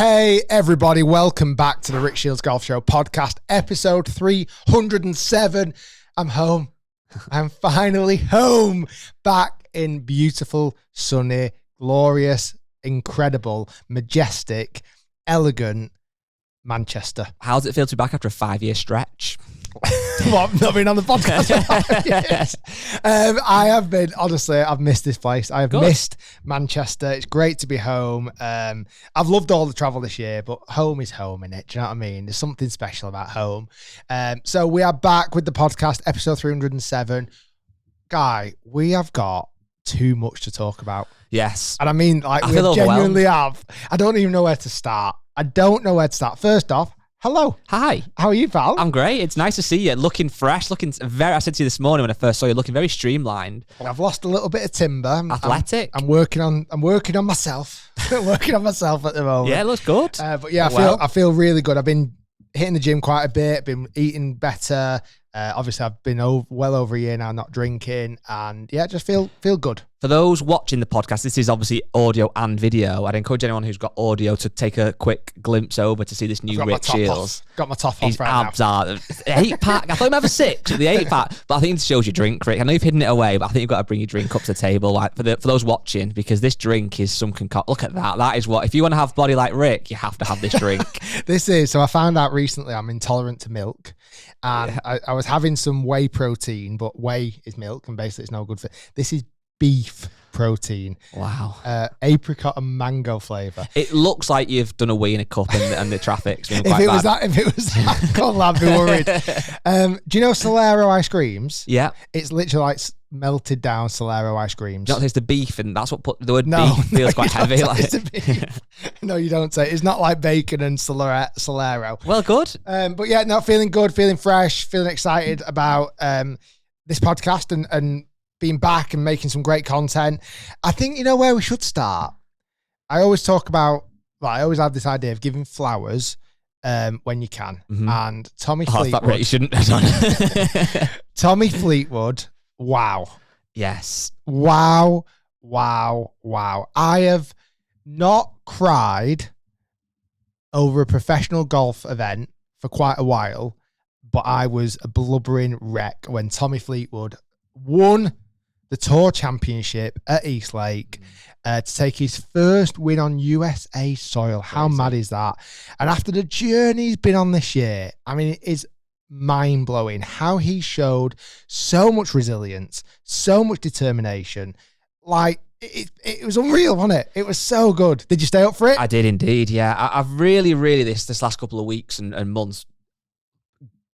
Hey everybody, welcome back to the Rick Shiels Golf Show podcast, episode 307. I'm home. I'm finally home, back in beautiful, sunny, glorious, incredible, majestic, elegant Manchester. How does it feel to be back after a 5-year stretch? What, not been on the podcast for 5 years? I have been, honestly, I've missed this place. I have missed Manchester. It's great to be home. I've loved all the travel this year, but home is home, innit? Do you know what I mean? There's something special about home. So we are back with the podcast, episode 307. Guy, we have got too much to talk about. Yes. And I mean, like, we genuinely have. I don't even know where to start. First off, hello. Hi. How are you, pal? I'm great. It's nice to see you. Looking fresh, I said to you this morning when I first saw you, looking very streamlined. I've lost a little bit of timber. Athletic. I'm working on myself. Working on myself at the moment. Yeah, it looks good. But yeah, I feel really good. I've been hitting the gym quite a bit, been eating better. Obviously, I've been well over a year now not drinking, and yeah, just feel good. For those watching the podcast, this is obviously audio and video. I'd encourage anyone who's got audio to take a quick glimpse over to see this new Rick Shiels. Got my top off. His right abs now. are 8-pack. I thought he might have a 6 at the 8-pack, but I think it shows your drink, Rick. I know you've hidden it away, but I think you've got to bring your drink up to the table, like for those watching, because this drink is some look at that. That is what, if you want to have a body like Rick, you have to have this drink. So I found out recently I'm intolerant to milk, and I was having some whey protein, but whey is milk, and basically it's no good for. This is beef protein. Wow. Apricot and mango flavour. It looks like you've done a wee in a cup and the traffic's been quite If bad. it was that, God, I'd be worried. Do you know Solero ice creams? Yeah. It's literally like melted down Solero ice creams. You don't taste the beef, and that's what the word beef feels quite heavy. No, you don't say. It's not like bacon and Solero. Well, good. But yeah, no, feeling good, feeling fresh, feeling excited about this podcast and being back and making some great content. I think, you know where we should start? I always talk about, I always have this idea of giving flowers when you can. Mm-hmm. And Tommy Fleetwood. Right, you shouldn't have done. Tommy Fleetwood, wow. Yes. Wow. I have not cried over a professional golf event for quite a while, but I was a blubbering wreck when Tommy Fleetwood won the Tour Championship at Eastlake to take his first win on USA soil. How mad is that? And after the journey he's been on this year, I mean, it is mind-blowing how he showed so much resilience, so much determination. Like, it was unreal, wasn't it? It was so good. Did you stay up for it? I did indeed, yeah. I've really, this last couple of weeks and months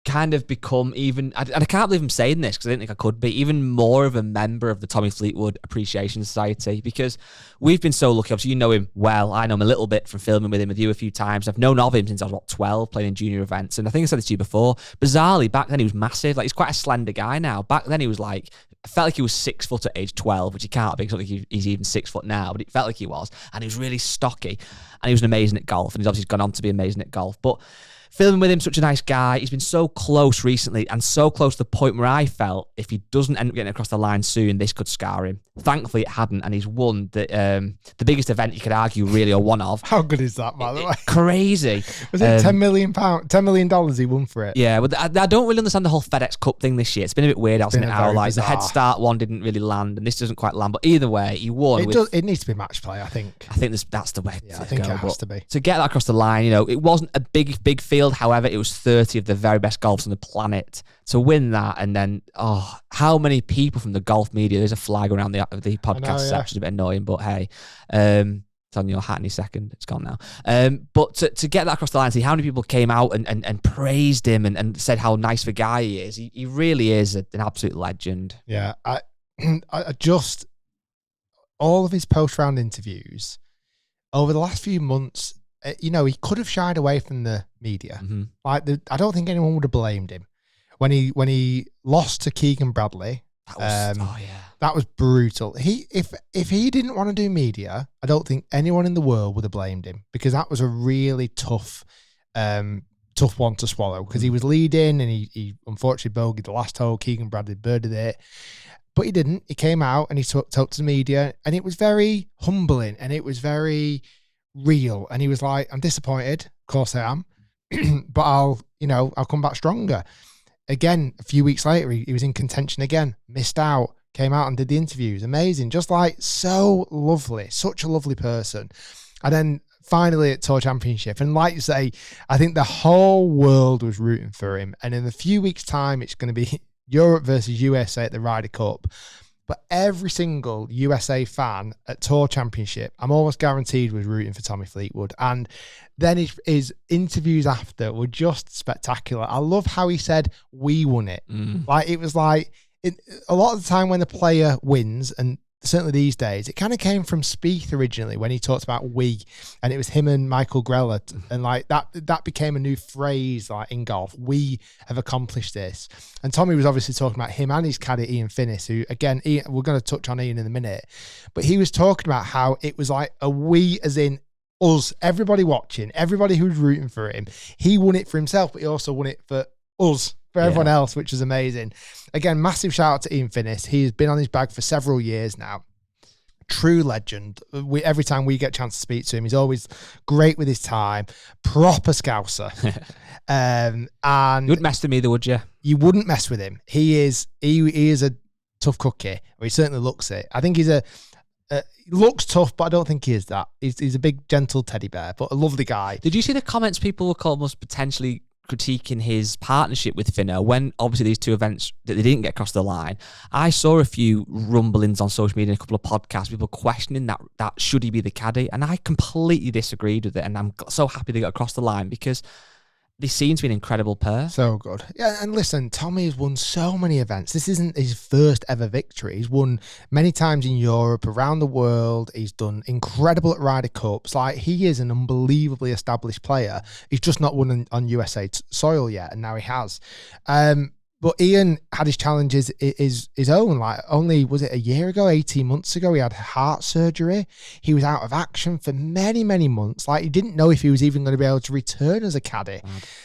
kind of become even, and I can't believe I'm saying this because I didn't think I could be, even more of a member of the Tommy Fleetwood Appreciation Society, because we've been so lucky. Obviously, you know him well. I know him a little bit from filming with you a few times. I've known of him since I was, 12, playing in junior events. And I think I said this to you before. Bizarrely, back then he was massive. Like, he's quite a slender guy now. Back then he was like, I felt like he was 6 foot at age 12, which he can't be because I don't think he's even 6 foot now, but it felt like he was. And he was really stocky. And he was amazing at golf. And he's obviously gone on to be amazing at golf. But filming with him, such a nice guy. He's been so close recently, and so close to the point where I felt if he doesn't end up getting across the line soon, this could scar him. Thankfully, it hadn't, and he's won the biggest event you could argue, really, or one of. How good is that, by the way? Crazy. Was it $10 million he won for it? Yeah, but I don't really understand the whole FedEx Cup thing this year. It's been a bit weird, hasn't it? How like bizarre. The head start one didn't really land, and this doesn't quite land. But either way, he won. It needs to be match play, I think. I think that's the way. Yeah, I think it has to be. To get that across the line, it wasn't a big field. However, it was 30 of the very best golfers on the planet. To win that, and then how many people from the golf media? There's a flag around the podcast section, a bit annoying, but hey, it's on your hat any second. It's gone now. But to get that across the line, see how many people came out and praised him and said how nice of a guy he is. He really is an absolute legend. Yeah, I just all of his post-round interviews over the last few months. He could have shied away from the media. Mm-hmm. I don't think anyone would have blamed him when he lost to Keegan Bradley. That was brutal. If he didn't want to do media, I don't think anyone in the world would have blamed him, because that was a really tough one to swallow, because he was leading and he unfortunately bogeyed the last hole. Keegan Bradley birdied it, but he didn't. He came out and he talked to the media, and it was very humbling, and it was very real. And he was like, I'm disappointed. Of course I am. But I'll come back stronger. Again, a few weeks later, he was in contention again, missed out, came out and did the interviews. Amazing. Just like so lovely, such a lovely person. And then finally at Tour Championship. And like you say, I think the whole world was rooting for him. And in a few weeks' time, it's going to be Europe versus USA at the Ryder Cup. But every single USA fan at Tour Championship, I'm almost guaranteed, was rooting for Tommy Fleetwood. And then his interviews after were just spectacular. I love how he said, we won it. Like, it was like, a lot of the time when the player wins, and certainly these days, it kind of came from Spieth originally when he talked about we, and it was him and Michael Greller, and like that became a new phrase like in golf. We have accomplished this. And Tommy was obviously talking about him and his caddy Ian Finnis, who again, we're going to touch on Ian in a minute, but he was talking about how it was like a we as in us, everybody watching, everybody who was rooting for him. He won it for himself, but he also won it for us, for everyone else, which is amazing. Again, massive shout out to Ian Finnis. He's been on his bag for several years now. True legend. Every time we get a chance to speak to him, he's always great with his time. Proper scouser. And you wouldn't mess with me, though, would you? You wouldn't mess with him. He is a tough cookie, or he certainly looks it. I think he looks tough, but I don't think he is that. He's a big, gentle teddy bear, but a lovely guy. Did you see the comments people were almost potentially critiquing his partnership with Finner when obviously these two events that they didn't get across the line? I saw a few rumblings on social media and a couple of podcasts, people questioning that should he be the caddy, and I completely disagreed with it, and I'm so happy they got across the line because they seem to be an incredible pair. So good. Yeah, and listen, Tommy has won so many events. This isn't his first ever victory. He's won many times in Europe, around the world. He's done incredible at Ryder Cups. Like, he is an unbelievably established player. He's just not won on USA soil yet, and now he has. But Ian had his challenges his own. Like, only, was it a year ago, 18 months ago, he had heart surgery. He was out of action for many, many months. Like, he didn't know if he was even going to be able to return as a caddy.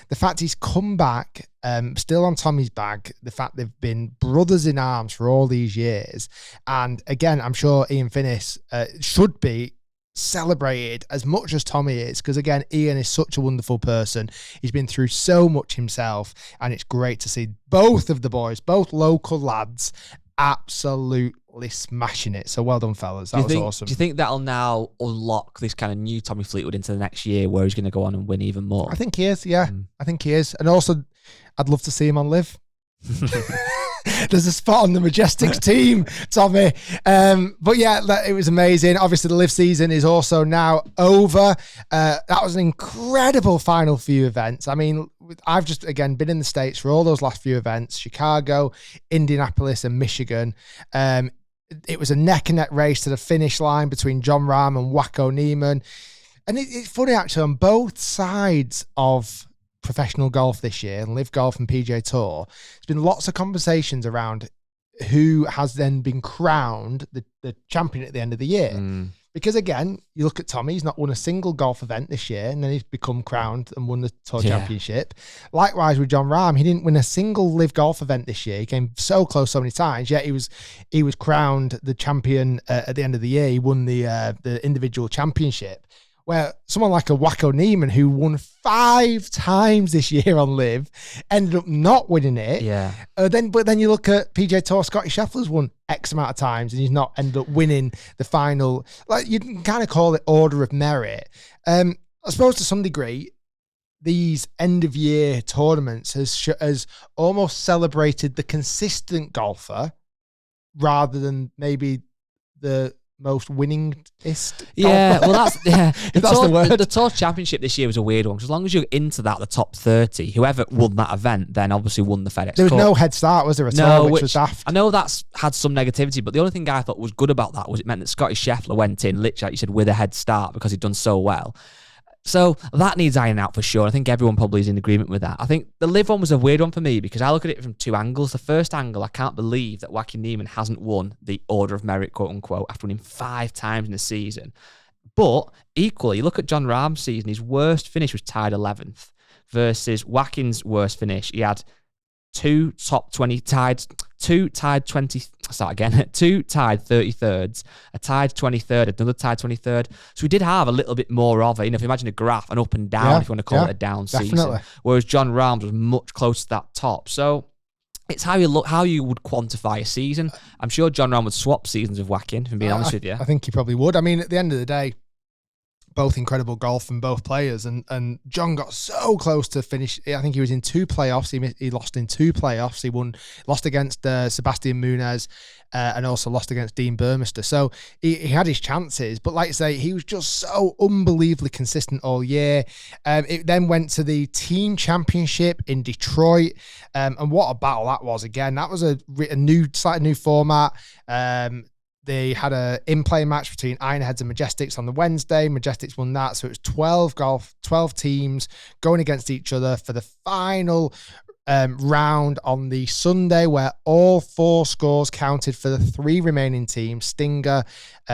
The fact he's come back, still on Tommy's bag, the fact they've been brothers in arms for all these years. And again, I'm sure Ian Finnis should be celebrated as much as Tommy is, because again, Ian is such a wonderful person. He's been through so much himself, and it's great to see both of the boys, both local lads, absolutely smashing it. So well done, fellas. That was awesome. Do you think that'll now unlock this kind of new Tommy Fleetwood into the next year where he's going to go on and win even more? I think he is, yeah. I think he is. And also, I'd love to see him on Live. There's a spot on the Majestics team, Tommy. But yeah, it was amazing. Obviously, the Live season is also now over. That was an incredible final few events. I mean, I've just, again, been in the States for all those last few events, Chicago, Indianapolis, and Michigan. It was a neck-and-neck race to the finish line between John Rahm and Wacko Neiman. And it's funny, actually, on both sides of professional golf this year, and Live Golf and PGA Tour, there's been lots of conversations around who has then been crowned the champion at the end of the year. Because again, you look at Tommy, he's not won a single golf event this year, and then he's become crowned and won the Tour Championship. Likewise with John Rahm, he didn't win a single Live Golf event this year. He came so close so many times, yet he was crowned the champion at the end of the year. He won the individual championship. Where someone like a Wacko Neiman, who won 5 times this year on Live, ended up not winning it. Yeah. But then you look at PGA Tour, Scotty Scheffler's won X amount of times, and he's not ended up winning the final. Like, you can kind of call it order of merit. I suppose to some degree, these end of year tournaments has almost celebrated the consistent rather than maybe the most winningest. Yeah, well, that's the word. The Tour Championship this year was a weird one, because as long as you're into the top 30, whoever won that event then obviously won the FedEx There was Cup. no head start, was there, at all, which was daft. I know that's had some negativity, but the only thing I thought was good about that was it meant that Scotty Scheffler went in, literally, like you said, with a head start because he'd done so well. So that needs ironing out for sure. I think everyone probably is in agreement with that. I think the Live one was a weird one for me because I look at it from 2 angles. The first angle, I can't believe that Wacko Neiman hasn't won the Order of Merit, quote unquote, after winning 5 times in the season. But equally, you look at John Rahm's season, his worst finish was tied 11th versus Wackin's worst finish. He had two top 20 tied, two tied 20, start again, two tied 33rds, a tied 23rd, another tied 23rd. So we did have a little bit more of it. If you imagine a graph, an up and down, if you want to call it a down season. Whereas Jon Rahm's was much closer to that top. So it's how you look, how you would quantify a season. I'm sure Jon Rahm would swap seasons with Whacking, if I'm being honest with you. I think he probably would. I mean, at the end of the day, both incredible golf from both players, and John got so close to finish. I think he was in 2 playoffs. He lost in 2 playoffs. He lost against Sebastian Munez, and also lost against Dean Burmester. So he had his chances, but like I say, he was just so unbelievably consistent all year. It then went to the team championship in Detroit, and what a battle that was! Again, that was a slightly new format. They had a in-play match between Ironheads and Majestics on the Wednesday. Majestics won that, so it was 12 teams going against each other for the final round on the Sunday, where all 4 scores counted for the 3 remaining teams, Stinger,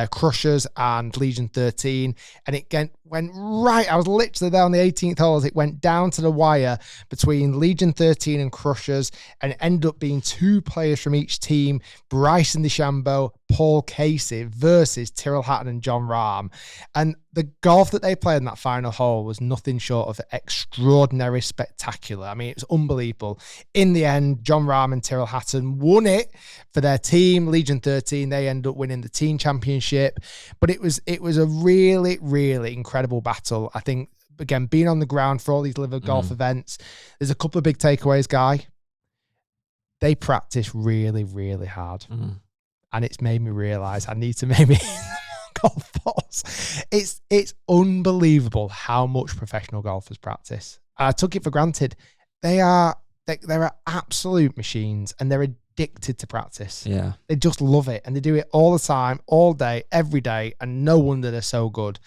Crushers, and Legion 13. And it went right. I was literally there on the 18th hole as it went down to the wire between Legion 13 and Crushers, and it ended up being 2 players from each team, Bryson DeChambeau, Paul Casey versus Tyrrell Hatton and Jon Rahm. And the golf that they played in that final hole was nothing short of extraordinary spectacular. I mean, it was unbelievable. In the end, Jon Rahm and Tyrrell Hatton won it for their team. Legion 13, they ended up winning the team championship. But it was a really, really incredible battle. I think, again, being on the ground for all these live golf events, there's a couple of big takeaways, Guy. They practice really, really hard. And it's made me realise I need to maybe golf balls. It's unbelievable how much professional golfers practice. I took it for granted. They're absolute machines, and they're addicted to practice. Yeah, they just love it, and they do it all the time, all day, every day, and no wonder they're so good.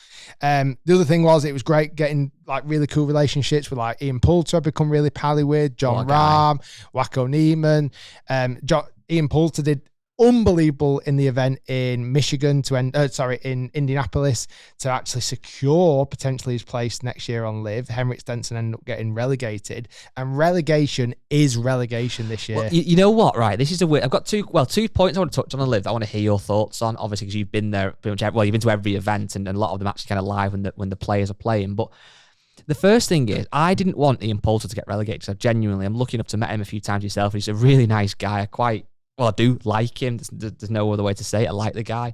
The other thing was, it was great getting like really cool relationships with like Ian Poulter. I've become really pally with Jon Rahm, Wacko Neiman. Ian Poulter did unbelievable in the event in Michigan in Indianapolis to actually secure potentially his place next year on Live. Henrik Stenson ended up getting relegated, and relegation is relegation this year. Well, you know what, right? This is a weird. I've got 2 points I want to touch on Live that I want to hear your thoughts on, obviously, because you've been there pretty much. Well, you've been to every event, and a lot of them actually kind of live when the players are playing. But the first thing is, I didn't want Ian Poulter to get relegated, because I'm lucky enough to met him a few times yourself. He's a really nice guy. I do like him. There's no other way to say it. I like the guy.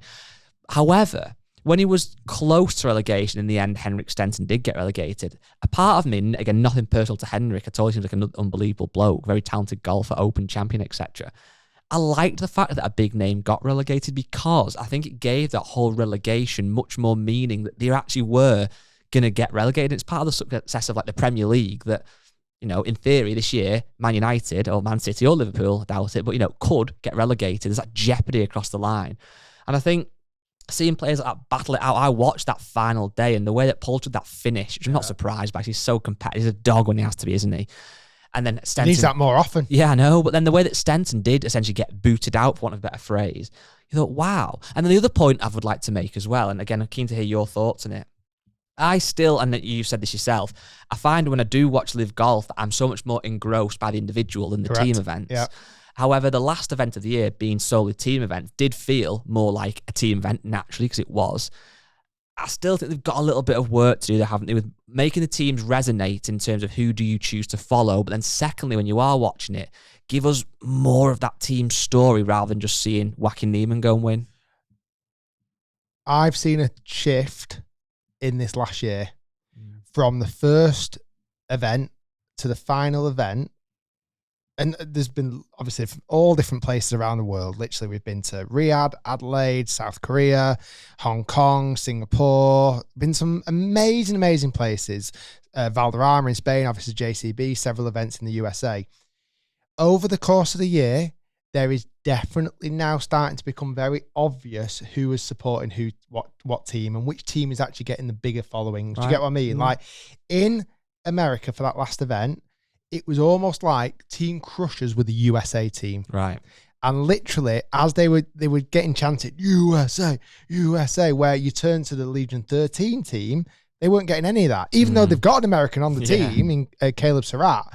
However, when he was close to relegation, in the end, Henrik Stenson did get relegated. A part of me, again, nothing personal to Henrik at all, he seems like an unbelievable bloke, very talented golfer, Open champion, etc. I liked the fact that a big name got relegated, because I think it gave that whole relegation much more meaning, that they actually were going to get relegated. It's part of the success of like the Premier League that, in theory, this year, Man United or Man City or Liverpool, I doubt it, but, could get relegated. There's that jeopardy across the line. And I think seeing players like that battle it out, I watched that final day, and the way that Poulter did that finish, which I'm not surprised by, he's so competitive. He's a dog when he has to be, isn't he? And then Stenson needs that more often. Yeah, I know. But then the way that Stenson did essentially get booted out, for want of a better phrase, you thought, wow. And then the other point I would like to make as well, and again, I'm keen to hear your thoughts on it. I still, and you've said this yourself, I find when I do watch Live Golf that I'm so much more engrossed by the individual than the team events. Yeah. However, the last event of the year, being solely team events, did feel more like a team event naturally, because it was. I still think they've got a little bit of work to do, there, haven't they, with making the teams resonate in terms of who do you choose to follow. But then secondly, when you are watching it, give us more of that team story rather than just seeing Whacking Neiman go and win. I've seen a shift in this last year from the first event to the final event. And there's been obviously from all different places around the world. Literally, we've been to Riyadh, Adelaide, South Korea, Hong Kong, Singapore. Been some amazing, amazing places. Valderrama in Spain, obviously JCB, several events in the USA. Over the course of the year, there is definitely now starting to become very obvious who is supporting what team, and which team is actually getting the bigger followings. Do you get what I mean? Like in America for that last event, it was almost like Team Crushers were the USA team. Right. And literally, as they were getting chanted, USA, USA, where you turn to the Legion 13 team, They weren't getting any of that, even though they've got an American on the team in Caleb Surratt.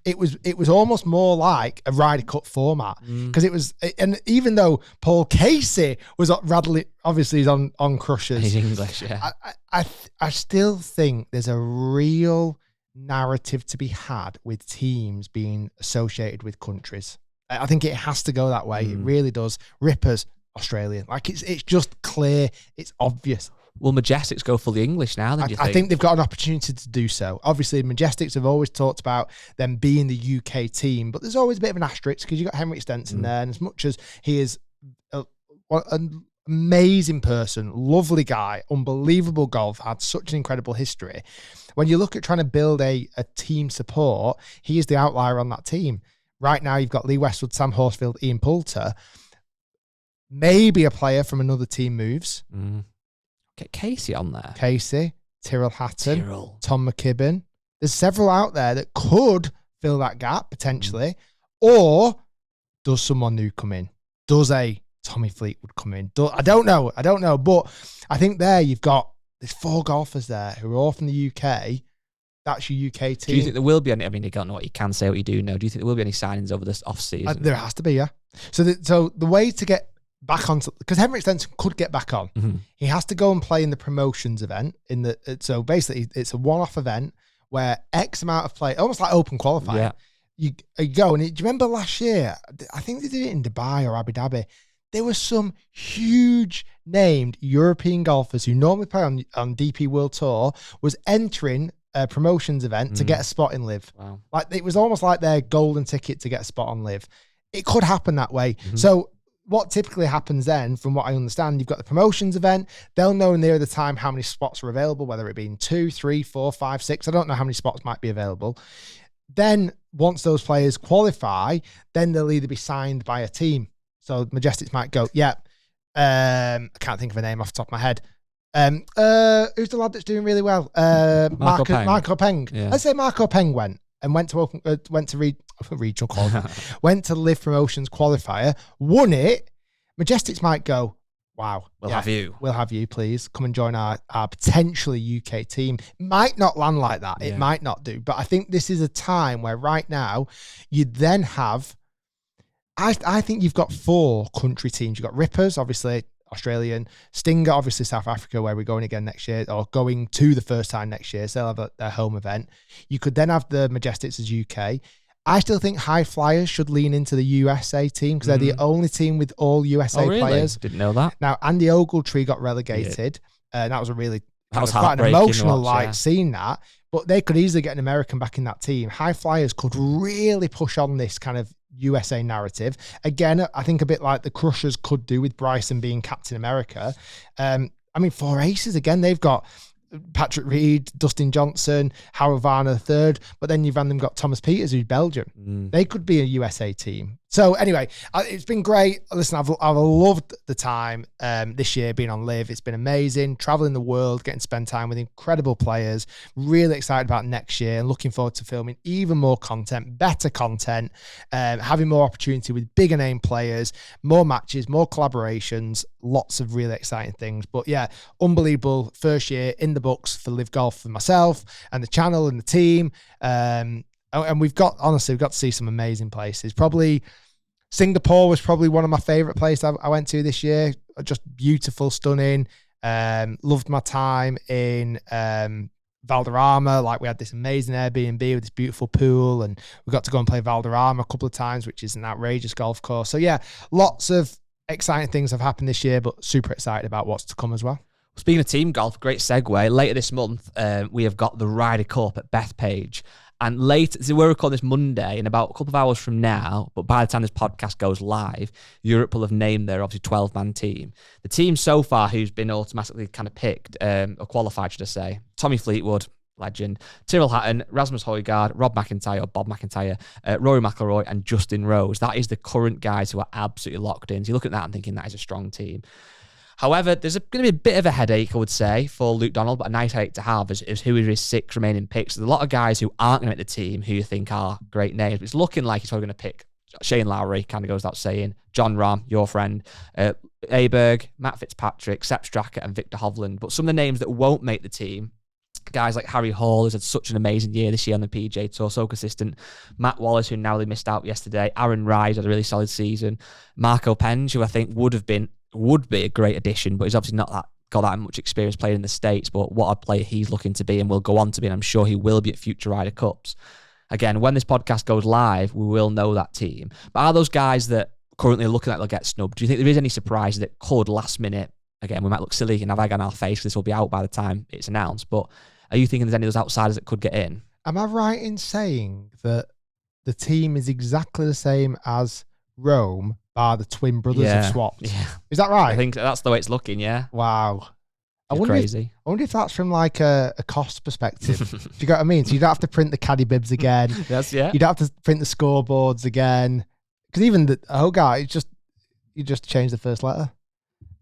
It was almost more like a Ryder Cup format because it was, and even though Paul Casey was obviously he's on Crushers. He's English, yeah. I still think there's a real narrative to be had with teams being associated with countries. I think it has to go that way. It really does. Rippers, Australian. Like it's just clear. It's obvious. Will Majestics go fully English now? Then I think they've got an opportunity to do so. Obviously, Majestics have always talked about them being the UK team, but there's always a bit of an asterisk because you've got Henrik Stenson there, and as much as he is an amazing person, lovely guy, unbelievable golf, had such an incredible history. When you look at trying to build a team support, he is the outlier on that team. Right now, you've got Lee Westwood, Sam Horsfield, Ian Poulter. Maybe a player from another team moves. Get Casey on there. Casey, Tyrrell Hatton, Tom McKibben. There's several out there that could fill that gap potentially. Or does someone new come in? Does a Tommy Fleetwood come in? I don't know. But I think there's 4 golfers there who are all from the UK. That's your UK team. Do you think there will be any? I mean, you don't know what you can say, what you do know. Do you think there will be any signings over this off season? There has to be, yeah. So the way to get back on, because Henrik Stenson could get back on. He has to go and play in the promotions event. So basically, it's a one-off event where X amount of play, almost like open qualifying. Yeah. You go, and do you remember last year? I think they did it in Dubai or Abu Dhabi. There were some huge named European golfers who normally play on DP World Tour was entering a promotions event to get a spot in Live. Wow. Like it was almost like their golden ticket to get a spot on Live. It could happen that way. So what typically happens then, from what I understand, you've got the promotions event. They'll know near the time how many spots are available, whether it be in 2, 3, 4, 5, 6. I don't know how many spots might be available. Then once those players qualify, then they'll either be signed by a team. So Majestics might go, I can't think of a name off the top of my head. Who's the lad that's doing really well? Marco Peng. Yeah. Let's say Marco Peng went to regional qualifier, went to Live Promotions qualifier, won it. Majestics might go, wow, we'll have you, please come and join our potentially UK team. Might not land like that. It might not do, but I think this is a time where right now you then have, I think you've got 4 country teams. You've got Rippers, obviously Australian, Stinger, obviously South Africa, where we're going again next year, or going to the first time next year. So they'll have their home event. You could then have the Majestics as UK. I still think High Flyers should lean into the USA team because they're the only team with all USA players. Didn't know that. Now, Andy Ogletree got relegated. That was quite an emotional seeing that. But they could easily get an American back in that team. High Flyers could really push on this kind of USA narrative. Again, I think a bit like the Crushers could do with Bryson being Captain America. 4 aces again. They've got Patrick Reed, Dustin Johnson, Howard Varner III, but then you've random got Thomas Peters, who's Belgium. They could be a USA team. So anyway, it's been great. Listen, I've loved the time this year being on Live. It's been amazing, traveling the world, getting to spend time with incredible players. Really excited about next year and looking forward to filming even more content, better content, having more opportunity with bigger name players, more matches, more collaborations, lots of really exciting things. But yeah, unbelievable first year in the books for Live Golf for myself and the channel and the team. And we've got to see some amazing places. Probably Singapore was probably one of my favorite places I went to this year. Just beautiful, stunning. Loved my time in Valderrama. Like, we had this amazing Airbnb with this beautiful pool, and we got to go and play Valderrama a couple of times, which is an outrageous golf course. So yeah, lots of exciting things have happened this year, but super excited about what's to come as well. Speaking of team golf, great segue. Later this month, we have got the Ryder Cup at Bethpage. And so we're recording this Monday, in about a couple of hours from now, but by the time this podcast goes live, Europe will have named their obviously 12-man team. The team so far who's been automatically kind of picked, or qualified, should I say, Tommy Fleetwood, legend, Tyrrell Hatton, Rasmus Højgaard, Bob McIntyre, Rory McIlroy, and Justin Rose. That is the current guys who are absolutely locked in. So you look at that and thinking that is a strong team. However, there's going to be a bit of a headache, I would say, for Luke Donald, but a nice headache to have is who are his 6 remaining picks. There's a lot of guys who aren't going to make the team who you think are great names. But it's looking like he's probably going to pick Shane Lowry, kind of goes without saying, John Rahm, your friend, Aberg, Matt Fitzpatrick, Sepp Straka, and Victor Hovland. But some of the names that won't make the team, Guys like Harry Hall, who's had such an amazing year this year on the PGA Tour, so consistent. Matt Wallace, who narrowly missed out yesterday. Aaron Ryder had a really solid season. Marco Penge, who I think would be a great addition, but he's obviously not got that much experience playing in the States. But what a player he's looking to be and will go on to be, and I'm sure he will be at future Ryder Cups. Again, when this podcast goes live, we will know that team. But are those guys that currently looking like they'll get snubbed? Do you think there is any surprise that could last minute? Again, we might look silly and have egg on our face because this will be out by the time it's announced. But are you thinking there's any of those outsiders that could get in? Am I right in saying that the team is exactly the same as Rome, bar the twin brothers have swapped? Yeah. Is that right? I think that's the way it's looking, yeah. Wow. I Crazy. I wonder if that's from like a cost perspective. Do you get what I mean? So you don't have to print the caddy bibs again. You don't have to print the scoreboards again. Because even the whole guy, you just change the first letter.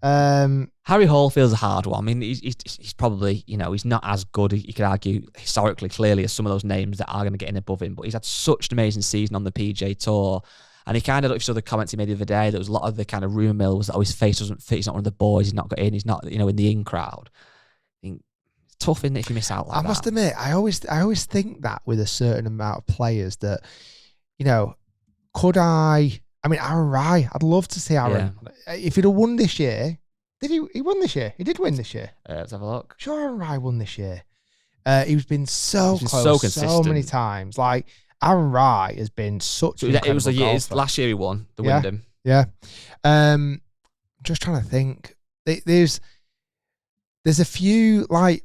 Harry Hall feels a hard one. I mean, he's probably, he's not as good, you could argue, historically, clearly, as some of those names that are going to get in above him. But he's had such an amazing season on the PGA Tour. And he kind of, if you saw the comments he made the other day, there was a lot of the kind of rumour mill was that, his face doesn't fit, he's not one of the boys, he's not got in, he's not, in the in crowd. I think it's tough, isn't it, if you miss out like that? I must admit, I always think that with a certain amount of players that, Aaron Rye, I'd love to see Aaron. Yeah. If he'd have won this year, he won this year? He did win this year. Let's have a look. Sure, Aaron Rye won this year. He's been so close, so consistent, so many times. Like, Aaron Rye has been such an incredible golfer. Last year he won the Wyndham. Yeah. Just trying to think. There's a few, like,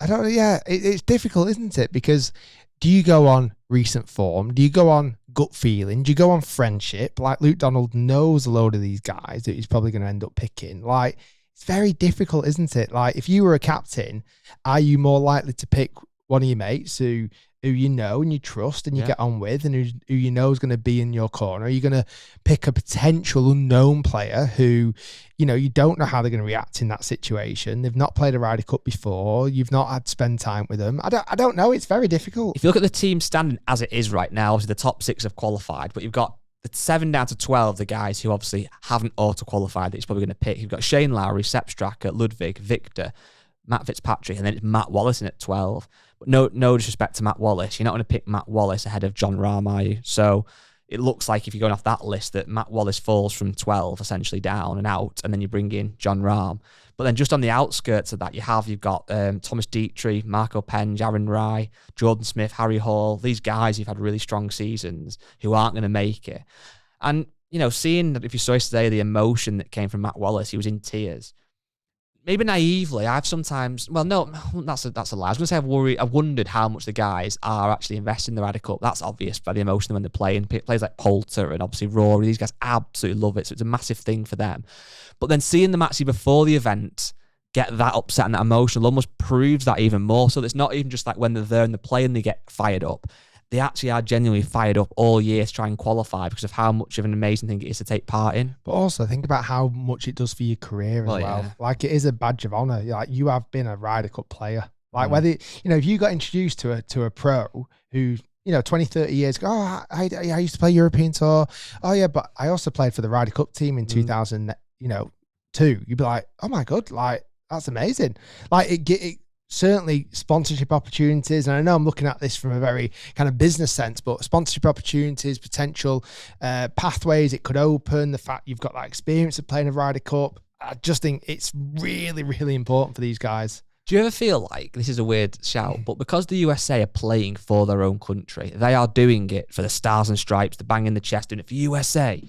I don't know. Yeah, it's difficult, isn't it? Because do you go on recent form? Do you go on gut feeling? Do you go on friendship? Like, Luke Donald knows a load of these guys that he's probably going to end up picking. Like, it's very difficult, isn't it? Like, if you were a captain, are you more likely to pick one of your mates who you know and you trust and you get on with, and who you know is going to be in your corner? Are you going to pick a potential unknown player who, you don't know how they're going to react in that situation? They've not played a Ryder Cup before. You've not had to spend time with them. I don't know. It's very difficult. If you look at the team standing as it is right now, obviously the top 6 have qualified, but you've got the 7 down to 12, the guys who obviously haven't auto-qualified that he's probably going to pick. You've got Shane Lowry, Sepp Straka, Ludwig, Victor, Matt Fitzpatrick, and then it's Matt Wallace in at 12. But no disrespect to Matt Wallace. You're not going to pick Matt Wallace ahead of Jon Rahm, are you? So it looks like if you're going off that list that Matt Wallace falls from 12 essentially down and out, and then you bring in Jon Rahm. But then just on the outskirts of that, you've got Thomas Dietrich, Marco Penge, Aaron Rye, Jordan Smith, Harry Hall, these guys who've had really strong seasons who aren't going to make it. And, seeing that, if you saw yesterday, the emotion that came from Matt Wallace, he was in tears. Maybe naively, I've sometimes, well, no, that's a lie. I was going to say I've wondered how much the guys are actually investing in the Ryder Cup. That's obvious by the emotion when they're playing. Players like Poulter and obviously Rory, these guys absolutely love it. So it's a massive thing for them. But then seeing them actually before the event get that upset and that emotional almost proves that even more. So it's not even just like when they're there and they're playing, they get fired up. They actually are genuinely fired up all year to try and qualify because of how much of an amazing thing it is to take part in. But also think about how much it does for your career as well. Yeah. Like, it is a badge of honor. Like, you have been a Ryder Cup player. Like, whether, if you got introduced to a pro who, 20, 30 years ago, I used to play European Tour. Oh yeah, but I also played for the Ryder Cup team in 2002. You'd be like, oh my God, like, that's amazing. Like, it certainly sponsorship opportunities, and I know I'm looking at this from a very kind of business sense, but sponsorship opportunities, potential pathways it could open, the fact you've got that experience of playing a Ryder Cup, I just think it's really, really important for these guys. Do you ever feel like, this is a weird shout, but because the USA are playing for their own country, they are doing it for the stars and stripes, the bang in the chest, doing it for USA,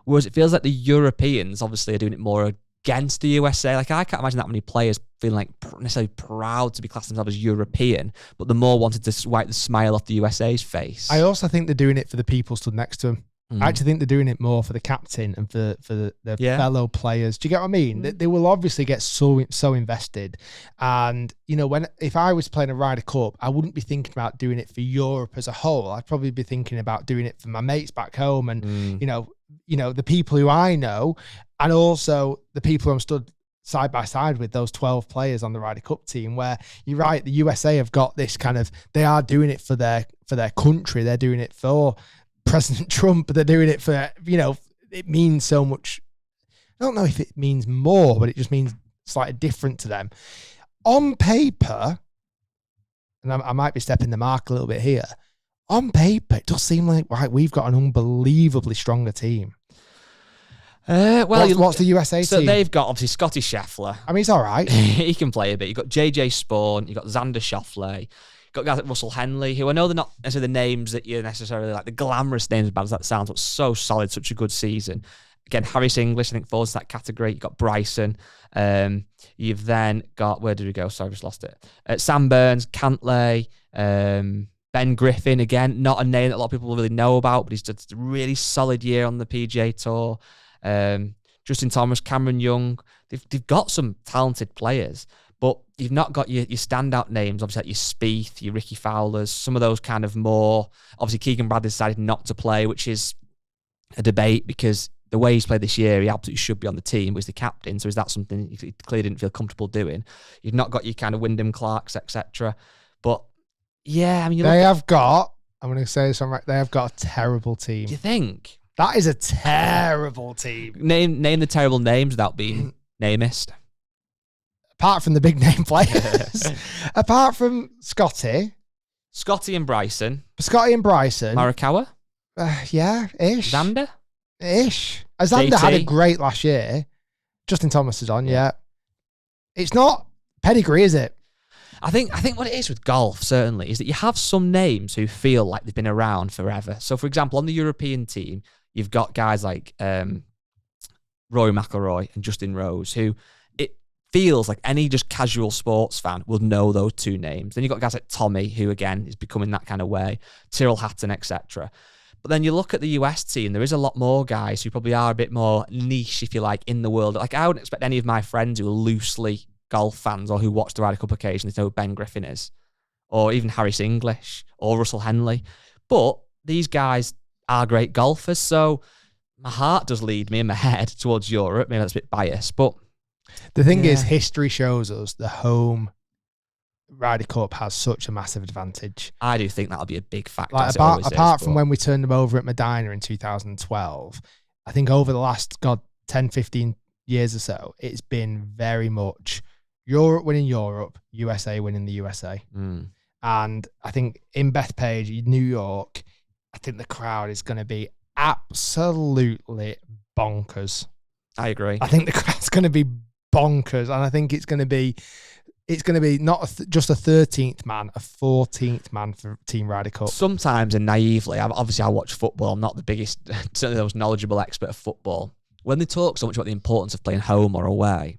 whereas it feels like the Europeans obviously are doing it more against the USA. Like, I can't imagine that many players feeling like necessarily proud to be classed themselves as European, but the more wanted to wipe the smile off the USA's face. I also think they're doing it for the people stood next to them. I actually think they're doing it more for the captain and for the fellow players. Do you get what I mean? They will obviously get so invested. And, if I was playing a Ryder Cup, I wouldn't be thinking about doing it for Europe as a whole. I'd probably be thinking about doing it for my mates back home and, the people who I know, and also the people I'm stood side by side with, those 12 players on the Ryder Cup team, where you're right, the USA have got this kind of, they are doing it for their country. They're doing it for President Trump. They're doing it for, it means so much. I don't know if it means more, but it just means slightly different to them. On paper, and I might be stepping the mark a little bit here, on paper, it does seem like, right, we've got an unbelievably stronger team. What's the USA team? So they've got, obviously, Scotty Scheffler. I mean, he's all right. He can play a bit. You've got JJ Spawn. You've got Xander Schauffele. You've got guys like Russell Henley, who I know they're not necessarily the names that you're necessarily like, the glamorous names, as bad as that sounds, but so solid, such a good season. Again, Harris English, I think, falls in that category. You've got Bryson. You've then got, where did we go? Sorry, I just lost it. Sam Burns, Cantlay, Ben Griffin, again, not a name that a lot of people really know about, but he's just a really solid year on the PGA Tour. Justin Thomas, Cameron Young. They've got some talented players, but you've not got your standout names, obviously like your Spieth, your Ricky Fowlers, some of those kind of more. Obviously, Keegan Bradley decided not to play, which is a debate because the way he's played this year, he absolutely should be on the team, was the captain. So is that something he clearly didn't feel comfortable doing? You've not got your kind of Wyndham Clarks, etc. But yeah, I mean, they have got, I'm going to say this right, they have got a terrible team. Do you think? That is a terrible team. Name the terrible names without being namist. Apart from the big name players. Apart from Scotty and Bryson. Morikawa? Yeah, ish. Xander? Ish. Xander had a great last year. Justin Thomas is on, yeah. It's not pedigree, is it? I think what it is with golf, certainly, is that you have some names who feel like they've been around forever. So, for example, on the European team, you've got guys like Rory McIlroy and Justin Rose, who it feels like any just casual sports fan will know those two names. Then you've got guys like Tommy, who, again, is becoming that kind of way, Tyrrell Hatton, etc. But then you look at the US team, there is a lot more guys who probably are a bit more niche, if you like, in the world. Like, I wouldn't expect any of my friends who are loosely golf fans or who watch the Ryder Cup occasionally to know who Ben Griffin is, or even Harris English or Russell Henley. But these guys are great golfers, so my heart does lead me in my head towards Europe. Maybe that's a bit biased, but the thing is, history shows us the home Ryder Cup has such a massive advantage. I do think that'll be a big factor. Like, apart from when we turned them over at Medina in 2012, I think over the last 10, 15 years or so, it's been very much Europe winning Europe, USA winning the USA. And I think in Bethpage, New York, I think the crowd is going to be absolutely bonkers. I agree. I think the crowd's going to be bonkers, and I think it's going to be not just a 13th man, a 14th man for Team Ryder Cup. Sometimes, and naively, I watch football. I'm not the biggest, certainly the most knowledgeable expert of football. When they talk so much about the importance of playing home or away,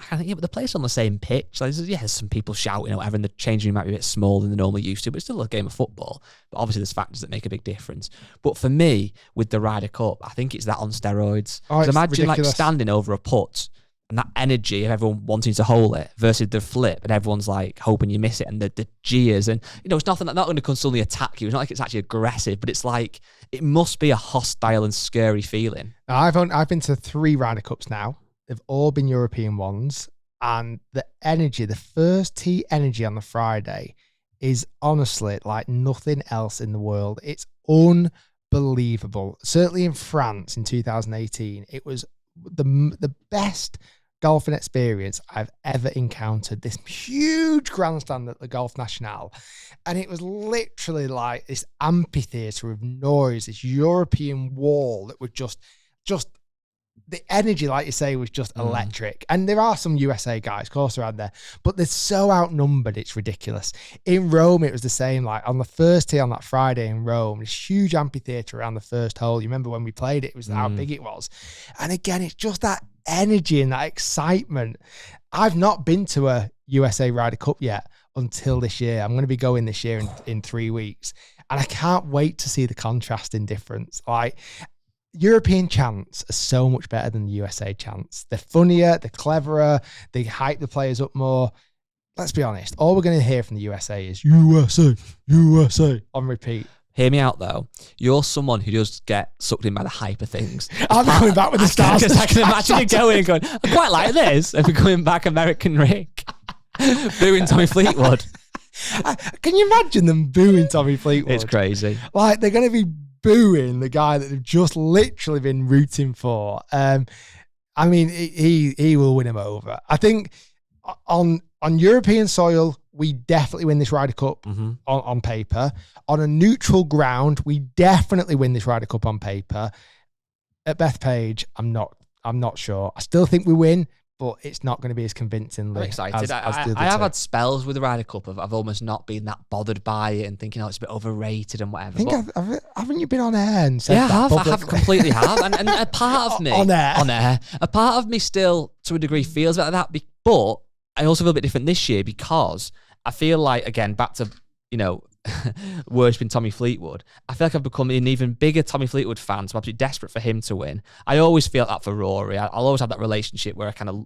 I think, but the players on the same pitch. Like, there's some people shouting or whatever, and the changing room might be a bit smaller than they normally used to, but it's still a game of football. But obviously, there's factors that make a big difference. But for me, with the Ryder Cup, I think it's that on steroids. Because imagine ridiculous. Like standing over a putt and that energy of everyone wanting to hole it versus the flip and everyone's like hoping you miss it, and the jeers, and it's nothing not going to constantly attack you. It's not like it's actually aggressive, but it's like it must be a hostile and scary feeling. I've been to 3 Ryder Cups now. They've all been European ones, and the energy, the first tee energy on the Friday is honestly like nothing else in the world. It's unbelievable. Certainly in France in 2018, it was the best golfing experience I've ever encountered. This huge grandstand at the Golf National, and it was literally like this amphitheatre of noise, this European wall that was just the energy, like you say, was just electric. And there are some USA guys, of course, around there, but they're so outnumbered, it's ridiculous. In Rome, it was the same. Like on the first tee on that Friday in Rome, this huge amphitheatre around the first hole. You remember when we played it was how big it was. And again, it's just that energy and that excitement. I've not been to a USA Ryder Cup yet until this year. I'm going to be going this year in 3 weeks. And I can't wait to see the contrasting difference. Like, European chants are so much better than the USA chants. They're funnier, they're cleverer, they hype the players up more. Let's be honest, all we're going to hear from the USA is USA, USA on repeat. Hear me out though. You're someone who does get sucked in by the hype of things. I'm coming back with the stars. Because I can imagine you going and going, I quite like this. And becoming back American Rick. Booing Tommy Fleetwood. Can you imagine them booing Tommy Fleetwood? It's crazy. Like, they're going to be booing the guy that they've just literally been rooting for. I mean, he will win him over. I think on European soil, we definitely win this Ryder Cup on paper. On a neutral ground, we definitely win this Ryder Cup on paper. At Bethpage, I'm not sure. I still think we win, but it's not going to be as convincingly. I'm excited. I have had spells with the Ryder Cup of I've almost not been that bothered by it and thinking, it's a bit overrated and whatever. I think haven't you been on air and said that I have completely have. And a part of me on air, a part of me still to a degree feels like that. But I also feel a bit different this year because I feel like, again, back to, worshipping Tommy Fleetwood, I feel like I've become an even bigger Tommy Fleetwood fan, so I'm absolutely desperate for him to win. I always feel that for Rory. I'll always have that relationship where I kind of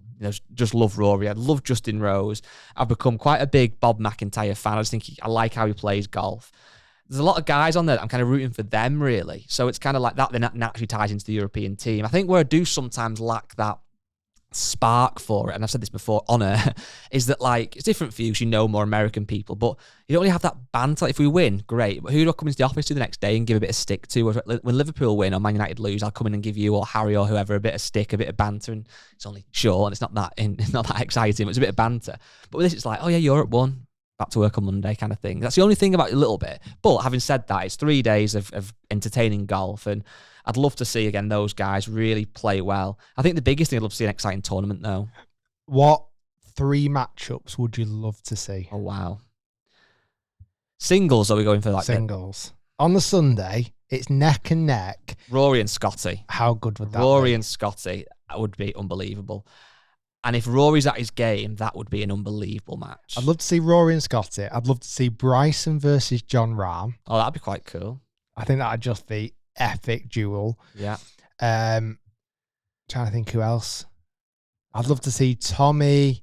just love Rory. I love Justin Rose. I've become quite a big Bob McIntyre fan. I just think I like how he plays golf. There's a lot of guys on there that I'm kind of rooting for them, really. So it's kind of like that naturally ties into the European team. I think where I do sometimes lack that spark for it, and I've said this before on air, is that like it's different for you, more American people, but you don't really have that banter. If we win, great, but who do I come into the office to the next day and give a bit of stick to? When Liverpool win or Man United lose, I'll come in and give you or Harry or whoever a bit of stick, a bit of banter, and it's only short and it's not that exciting, but it's a bit of banter. But with this, it's like, oh yeah, Europe won, back to work on Monday kind of thing. That's the only thing about it a little bit. But having said that, it's 3 days of entertaining golf, and I'd love to see, again, those guys really play well. I think the biggest thing I'd love to see an exciting tournament, though. What 3 matchups would you love to see? Oh, wow. Singles, are we going for like singles? On the Sunday, it's neck and neck. Rory and Scotty. How good would that be? Rory and Scotty, that would be unbelievable. And if Rory's at his game, that would be an unbelievable match. I'd love to see Rory and Scotty. I'd love to see Bryson versus John Rahm. Oh, that'd be quite cool. I think that'd just be epic duel. Yeah. Trying to think who else. I'd love to see Tommy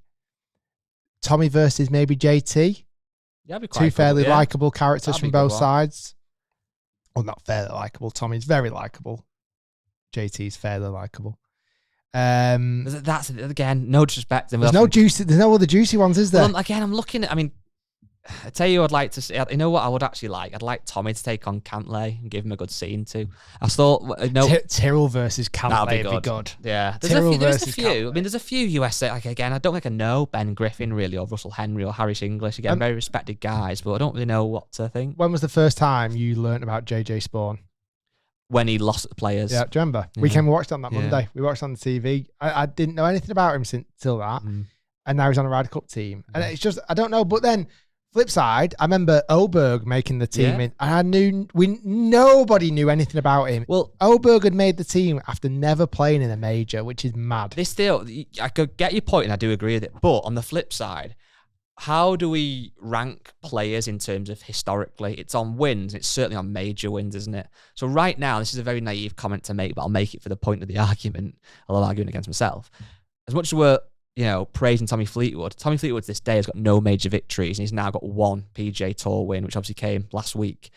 versus maybe JT. Yeah, be quite 2 fairly cool. likable characters That'd from both sides. Well, not fairly likable. Tommy's very likable. JT's fairly likable. That's again, no disrespect. There's no other juicy ones, is there? Well, I'm looking at. I mean, I tell you, I'd like to see. You know what I would actually like? I'd like Tommy to take on Cantlay and give him a good scene too. I thought, Tyrrell versus Cantlay would be good. Yeah, there's a few. I mean, there's a few USA. Like again, I don't think I know Ben Griffin really, or Russell Henry, or Harris English. Again, very respected guys, but I don't really know what to think. When was the first time you learnt about JJ Spawn? When he lost at the Players. Yeah, do you remember? Yeah. We came and watched on that Monday. We watched on the TV. I didn't know anything about him till that, and now he's on a Ryder Cup team, and it's just I don't know. But then. Flip side, I remember Oberg making the team, and I knew nobody knew anything about him. Well, Oberg had made the team after never playing in a major, which is mad. I could get your point, and I do agree with it. But on the flip side, how do we rank players in terms of historically? It's on wins. It's certainly on major wins, isn't it? So right now, this is a very naive comment to make, but I'll make it for the point of the argument. Although arguing against myself, as much as we're praising Tommy Fleetwood. Tommy Fleetwood to this day has got no major victories, and he's now got 1 PGA Tour win, which obviously came last week.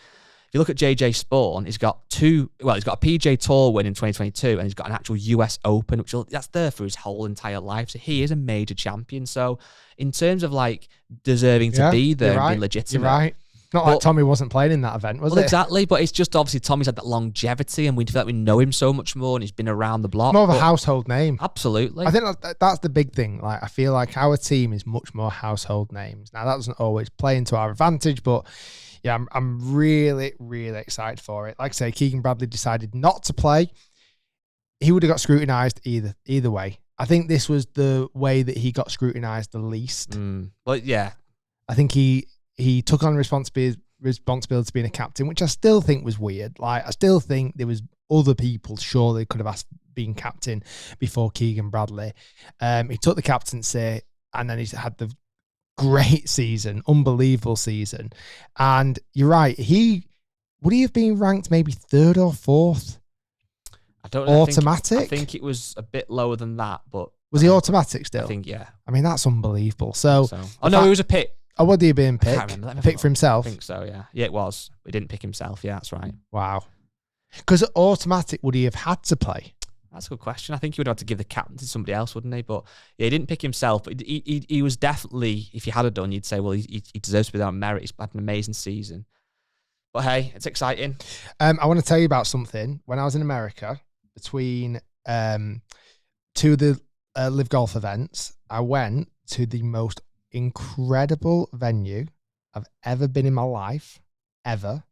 If you look at JJ Spawn, he's got a PGA Tour win in 2022, and he's got an actual US Open, that's there for his whole entire life. So he is a major champion. So in terms of like deserving to be there and be legitimate. You're right. Not like Tommy wasn't playing in that event, was it? Exactly, but it's just obviously Tommy's had that longevity, and we feel like we know him so much more, and he's been around the block. More of a household name. Absolutely. I think that's the big thing. Like, I feel like our team is much more household names. Now, that doesn't always play into our advantage, but yeah, I'm really, really excited for it. Like I say, Keegan Bradley decided not to play. He would have got scrutinised either way. I think this was the way that he got scrutinised the least. But yeah. I think he took on responsibility to being a captain, which I still think was weird. Like, I still think there was other people surely could have asked being captain before Keegan Bradley. He took the captaincy, and then he's had the great season, unbelievable season. And you're right, would he have been ranked maybe 3rd or 4th? I don't know. Automatic? I think it was a bit lower than that, but was he automatic still? I think, yeah. I mean, that's unbelievable. So oh no, he was a pick. Oh, would he have been picked? Picked for himself? I think so, yeah. Yeah, it was. He didn't pick himself. Yeah, that's right. Wow. Because automatic, would he have had to play? That's a good question. I think he would have to give the captain to somebody else, wouldn't he? But yeah, he didn't pick himself. But he was definitely, if you had done, you'd say, well, he deserves to be there on merit. He's had an amazing season. But hey, it's exciting. I want to tell you about something. When I was in America, between to the live golf events, I went to the most incredible venue I've ever been in my life, ever,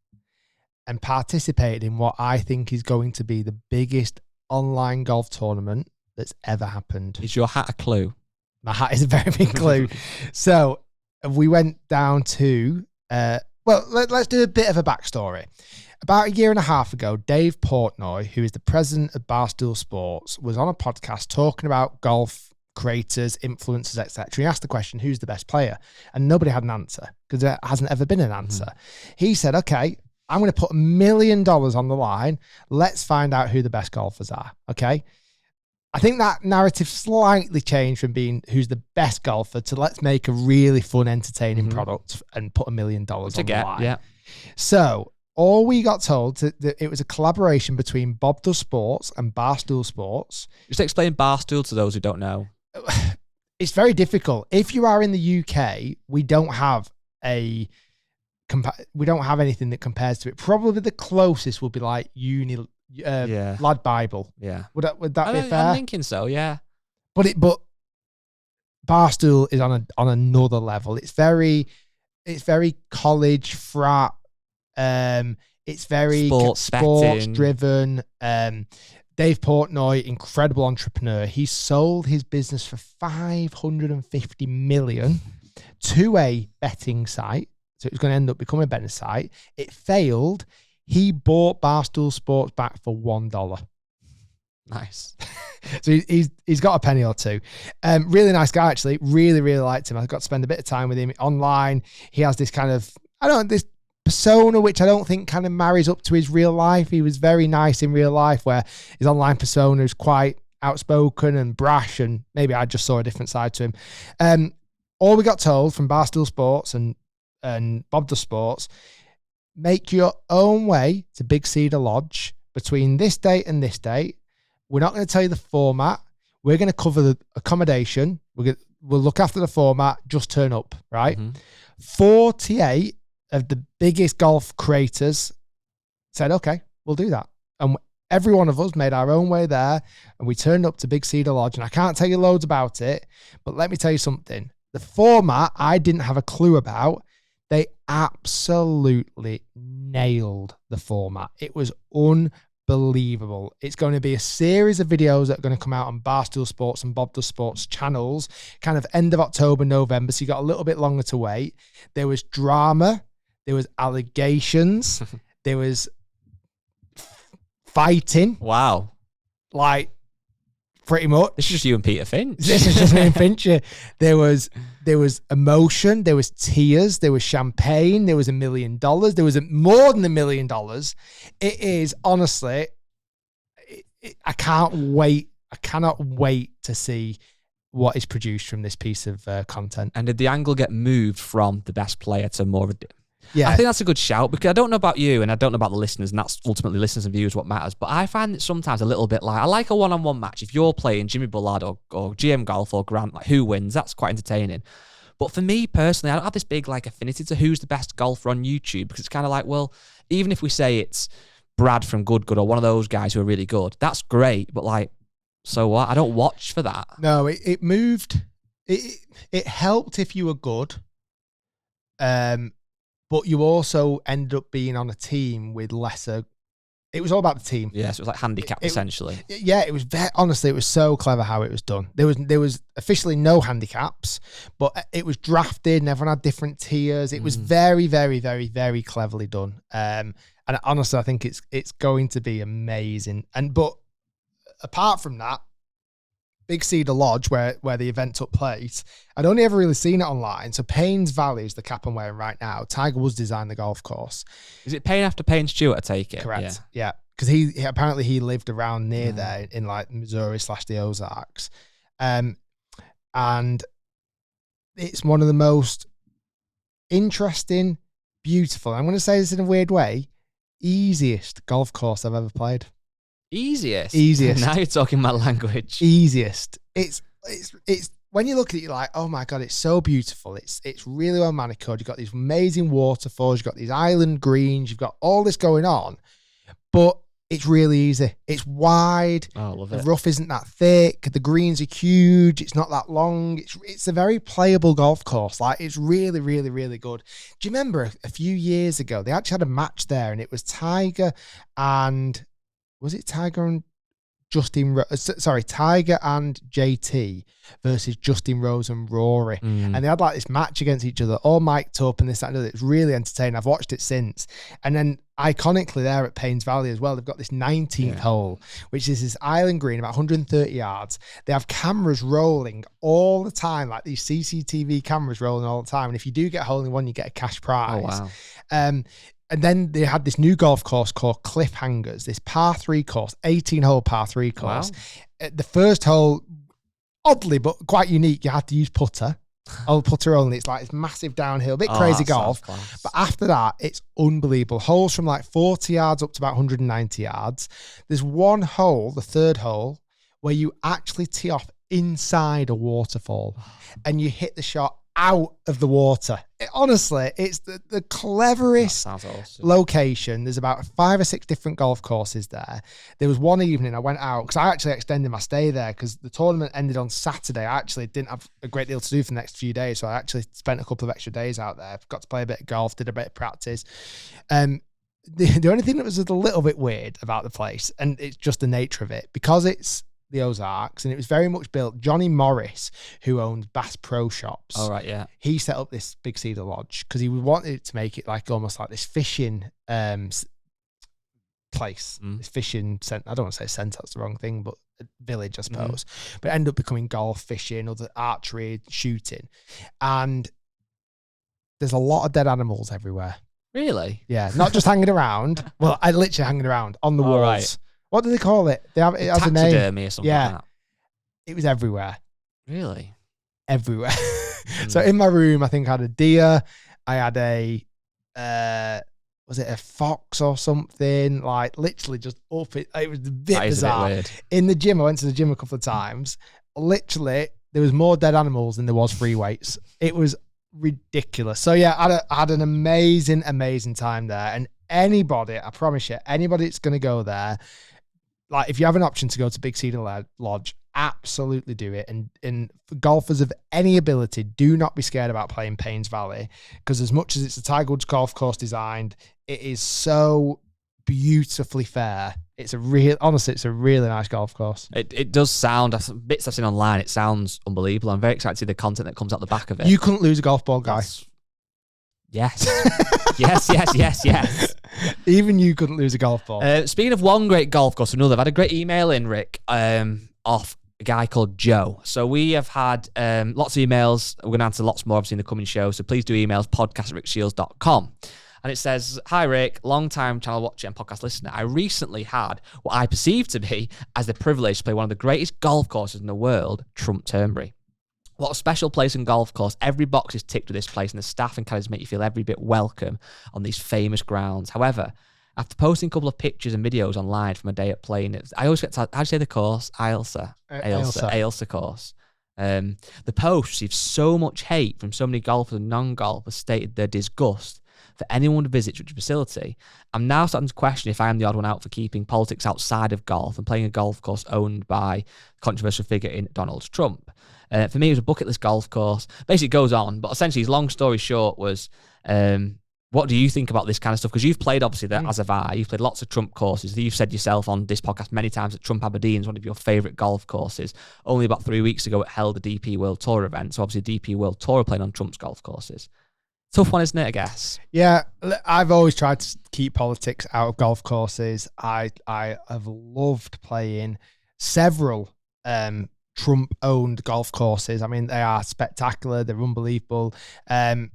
and participated in what I think is going to be the biggest online golf tournament that's ever happened. Is your hat a clue? My hat is a very big clue. So we went down to, let's do a bit of a backstory. About a year and a half ago, Dave Portnoy, who is the president of Barstool Sports, was on a podcast talking about golf creators, influencers, etc. He asked the question, who's the best player? And nobody had an answer because there hasn't ever been an answer. He said, okay, I'm going to put $1 million on the line. Let's find out who the best golfers are. Okay. I think that narrative slightly changed from being who's the best golfer to let's make a really fun, entertaining product and put $1 million on the line. Yeah. So all we got told that it was a collaboration between Bob Does Sports and Barstool Sports. Just explain Barstool to those who don't know. It's very difficult. If you are in the UK, we don't have anything that compares to it. Probably the closest would be like Lad Bible. Yeah. Would that be fair? I'm thinking so, yeah. But Barstool is on another level. It's very college frat. It's very sports driven. Dave Portnoy, incredible entrepreneur. He sold his business for $550 million to a betting site. So it was going to end up becoming a betting site. It failed. He bought Barstool Sports back for $1. Nice. So he's got a penny or two. Really nice guy, actually. Really, really liked him. I got to spend a bit of time with him online. He has this kind of, this persona, which I don't think kind of marries up to his real life. He was very nice in real life, where his online persona is quite outspoken and brash, and maybe I just saw a different side to him. All we got told from Barstool Sports and Bob Does Sports, make your own way to Big Cedar Lodge between this date and this date. We're not going to tell you the format. We're going to cover the accommodation. We'll look after the format. Just turn up, right? 48 of the biggest golf creators said, okay, we'll do that. And every one of us made our own way there, and we turned up to Big Cedar Lodge. And I can't tell you loads about it, but let me tell you something. The format I didn't have a clue about. They absolutely nailed the format. It was unbelievable. It's going to be a series of videos that are going to come out on Barstool Sports and Bob Does Sports channels, kind of end of October, November. So you got a little bit longer to wait. There was drama. There was allegations. There was fighting. Wow. Like, pretty much. This is just you and Peter Finch. This is just me and Finch. There was emotion. There was tears. There was champagne. There was $1 million. There was more than $1 million. It is, honestly, I can't wait. I cannot wait to see what is produced from this piece of content. And did the angle get moved from the best player to more of a... Yeah. I think that's a good shout, because I don't know about you and I don't know about the listeners, and that's ultimately listeners and viewers what matters. But I find it sometimes a little bit like, I like a one-on-one match. If you're playing Jimmy Bullard or GM Golf or Grant, like who wins, that's quite entertaining. But for me personally, I don't have this big like affinity to who's the best golfer on YouTube, because it's kind of like, well, even if we say it's Brad from Good or one of those guys who are really good, that's great. But like, so what? I don't watch for that. No, it moved. It helped if you were good. But you also ended up being on a team with lesser. It was all about the team. Yeah, so it was like handicap essentially. Yeah, it was honestly, it was so clever how it was done. There was officially no handicaps, but it was drafted and everyone had different tiers. It was very, very, very, very cleverly done. And honestly, I think it's going to be amazing. But apart from that, Big Cedar Lodge, where the event took place, I'd only ever really seen it online. So Payne's Valley is the cap I'm wearing right now. Tiger Woods designed the golf course. Is it Payne after Payne Stewart, I take it? Correct. Yeah. Because he apparently lived around near there in like Missouri / the Ozarks. And it's one of the most interesting, beautiful, I'm going to say this in a weird way, easiest golf course I've ever played. Easiest. Easiest. Now you're talking my language. Easiest. It's when you look at it, you're like, oh my God, it's so beautiful. It's really well manicured. You've got these amazing waterfalls. You've got these island greens. You've got all this going on. But It's really easy. It's wide. Oh, I love The it. rough isn't that thick. The greens are huge. It's not that long. It's a very playable golf course. Like, it's really, really, really good. Do you remember a few years ago, they actually had a match there, and it was Tiger and Tiger and JT versus Justin Rose and Rory. And they had like this match against each other, all mic'd up and this, that, and that. It was really entertaining. I've watched it since. And then iconically there at Paynes Valley as well, they've got this 19th hole, which is this island green, about 130 yards. They have cameras rolling all the time, like these CCTV cameras rolling all the time. And if you do get a hole in one, you get a cash prize. Oh, wow. And then they had this new golf course called Cliffhangers, this par 3 course, 18-hole par 3 course. Wow. The first hole, oddly but quite unique, you had to use putter. Old putter only. It's like it's massive downhill, a bit crazy golf. But after that, it's unbelievable. Holes from like 40 yards up to about 190 yards. There's one hole, the third hole, where you actually tee off inside a waterfall and you hit the shot out of the water. Honestly, it's the cleverest awesome. Location. There's about 5 or 6 different golf courses there. There was one evening I went out because I actually extended my stay there because the tournament ended on Saturday. I actually didn't have a great deal to do for the next few days, so I actually spent a couple of extra days out there. Got to play a bit of golf, did a bit of practice. The only thing that was a little bit weird about the place, and it's just the nature of it, because it's the Ozarks, and it was very much built. Johnny Morris, who owned Bass Pro Shops, he set up this Big Cedar Lodge because he wanted to make it like almost like this fishing place, this fishing center. I don't want to say center, that's the wrong thing, but a village, I suppose. But it ended up becoming golf, fishing, other archery, shooting, and there's a lot of dead animals everywhere. Really? Yeah, not just hanging around. Well, I literally hanging around on the walls. Right. What do they call it? They have it has a name. Taxidermy or something like that. It was everywhere. Really? Everywhere. So in my room, I think I had a deer. I had a, was it a fox or something? Like literally just up it. It was a bit bizarre. A bit weird. In the gym, I went to the gym a couple of times. Literally, there was more dead animals than there was free weights. It was ridiculous. So yeah, I had an amazing, amazing time there. And anybody, I promise you, anybody that's going to go there, like if you have an option to go to Big Cedar Lodge, absolutely do it. And for golfers of any ability, do not be scared about playing Paynes Valley, because as much as it's a Tiger Woods golf course designed, it is so beautifully fair. Honestly, it's a really nice golf course. It does sound, bits I've seen online, it sounds unbelievable. I'm very excited to see the content that comes out the back of it. You couldn't lose a golf ball, guy. Yes. yes. Even you couldn't lose a golf ball. Speaking of one great golf course, another. I've had a great email in, Rick, off a guy called Joe. So we have had lots of emails. We're going to answer lots more, obviously, in the coming show. So please do emails, podcast@rickshiels.com. And it says, "Hi, Rick, long-time channel watcher and podcast listener. I recently had what I perceived to be as the privilege to play one of the greatest golf courses in the world, Trump Turnberry. What a special place and golf course. Every box is ticked with this place, and the staff and caddies make you feel every bit welcome on these famous grounds. However, after posting a couple of pictures and videos online from a day at playing it, I always get to, how do you say the course? Ailsa course. The post received so much hate from so many golfers and non-golfers stated their disgust for anyone to visit such a facility. I'm now starting to question if I am the odd one out for keeping politics outside of golf and playing a golf course owned by a controversial figure in Donald Trump. For me, it was a bucket list golf course. Basically, it goes on, but essentially, his long story short was, what do you think about this kind of stuff? Because you've played, obviously, as have I. You've played lots of Trump courses. You've said yourself on this podcast many times that Trump Aberdeen is one of your favourite golf courses. Only about 3 weeks ago, it held a DP World Tour event. So, obviously, DP World Tour are playing on Trump's golf courses. Tough one, isn't it, I guess? Yeah, I've always tried to keep politics out of golf courses. I have loved playing several Trump-owned golf courses. I mean, they are spectacular. They're unbelievable. I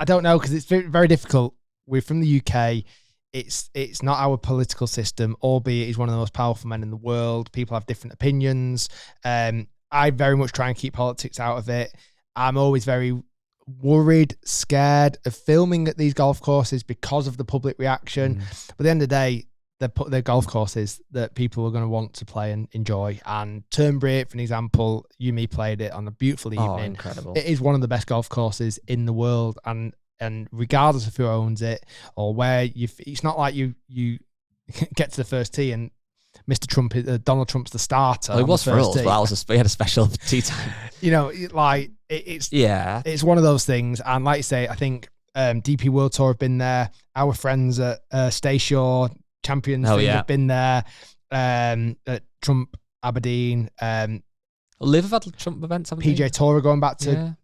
don't know, because it's very, very difficult. We're from the UK. It's not our political system, albeit he's one of the most powerful men in the world. People have different opinions. I very much try and keep politics out of it. I'm always very worried, scared of filming at these golf courses because of the public reaction. But at the end of the day, they're golf courses that people are going to want to play and enjoy. And Turnberry, for an example, me played it on a beautiful evening. Oh, incredible. It is one of the best golf courses in the world. And regardless of who owns it or where it's not like you get to the first tee and Mr. Trump, Donald Trump's the starter. Well, it was for us, tee. but we had a special tee time. Like it's one of those things. And like you say, I think DP World Tour have been there. Our friends at Stay Shore Champions have been there. At Trump Aberdeen. Liv have had Trump events, haven't PJ they? Tour are going back to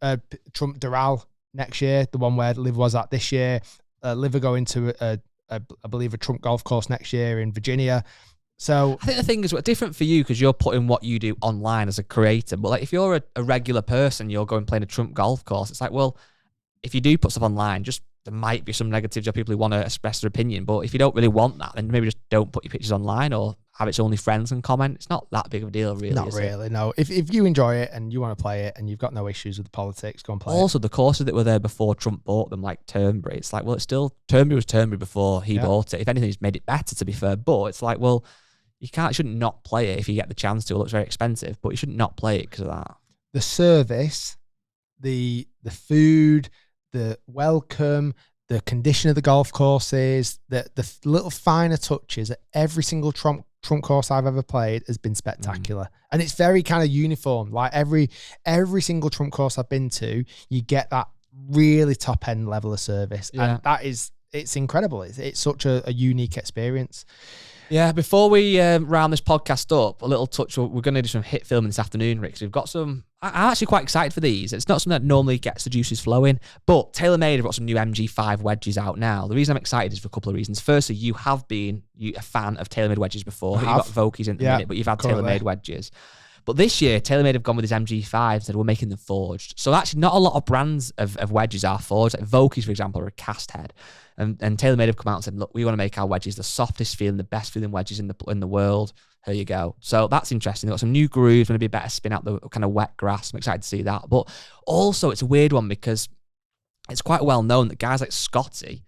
Trump Doral next year, the one where Liv was at this year. Liv are going to, I believe, a Trump golf course next year in Virginia. So I think the thing is different for you because you're putting what you do online as a creator. But like if you're a regular person, you're going playing a Trump golf course. It's like, well, if you do put stuff online, there might be some negatives or people who want to express their opinion. But if you don't really want that, then maybe just don't put your pictures online or have its only friends and comment. It's not that big of a deal, really. Not really, no. If you enjoy it and you want to play it and you've got no issues with the politics, go and play it. Also, the courses that were there before Trump bought them, like Turnberry, it's like, well, it's still, Turnberry was Turnberry before he bought it. If anything, he's made it better, to be fair. But it's like, well, you shouldn't not play it if you get the chance to. It looks very expensive, but you shouldn't not play it because of that. The service, the food, the welcome, the condition of the golf courses, the little finer touches at every single Trump course I've ever played has been spectacular. And it's very kind of uniform. Like every single Trump course I've been to, you get that really top end level of service. And it's incredible. It's such a unique experience. Yeah, before we round this podcast up, a little touch. We're going to do some hit filming this afternoon, Rick. So we've got some. I'm actually quite excited for these. It's not something that normally gets the juices flowing, but TaylorMade have got some new MG5 wedges out now. The reason I'm excited is for a couple of reasons. Firstly, you have been a fan of TaylorMade wedges before. You've got Vokeys in the minute, but you've had TaylorMade wedges. But this year, TaylorMade have gone with this MG5 and said we're making them forged. So actually, not a lot of brands of wedges are forged. Like Vokeys, for example, are a cast head. And TaylorMade have come out and said, look, we want to make our wedges the softest feeling, the best feeling wedges in the world. Here you go. So that's interesting. They've got some new grooves, maybe a better spin out the kind of wet grass. I'm excited to see that. But also, it's a weird one because it's quite well known that guys like Scotty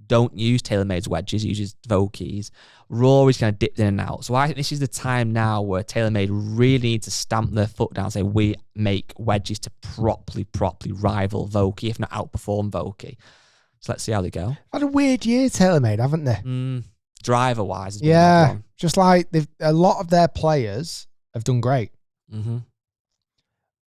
don't use TaylorMade's wedges, he uses Vokeys. Rory's kind of dipped in and out. So I think this is the time now where TaylorMade really need to stamp their foot down and say, we make wedges to properly rival Vokey, if not outperform Vokey. So let's see how they go. Had a weird year, TaylorMade, haven't they? Driver-wise. Yeah, just like a lot of their players have done great. Mm-hmm.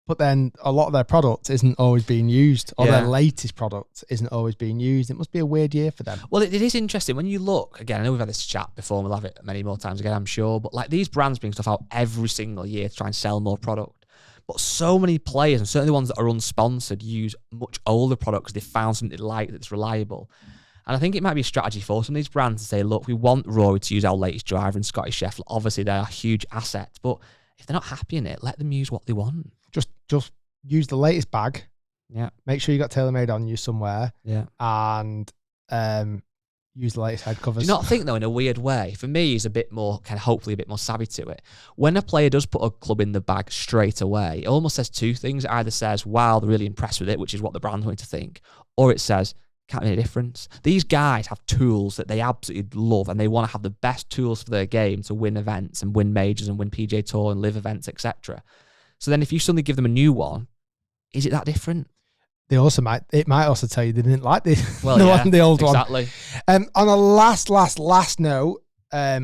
But then a lot of their product isn't always being used, or their latest product isn't always being used. It must be a weird year for them. Well, it is interesting when you look, again, I know we've had this chat before and we'll have it many more times again, I'm sure, but like these brands bring stuff out every single year to try and sell more product. But so many players, and certainly the ones that are unsponsored, use much older products because they found something they like that's reliable. And I think it might be a strategy for some of these brands to say, look, we want Rory to use our latest driver and Scotty Scheffler. Obviously, they're huge assets, but if they're not happy in it, let them use what they want. Just use the latest bag. Yeah. Make sure you got TaylorMade on you somewhere. Yeah. And use the latest head covers. Do you not think, though, in a weird way, for me, he's a bit more, kind of hopefully a bit more savvy to it. When a player does put a club in the bag straight away, it almost says two things. It either says, wow, they're really impressed with it, which is what the brand's going to think, or it says, can't make a difference. These guys have tools that they absolutely love, and they want to have the best tools for their game to win events and win majors and win PGA Tour and live events, etc. So then if you suddenly give them a new one, is it that different? It might also tell you they didn't like the old one. Exactly. On a last note,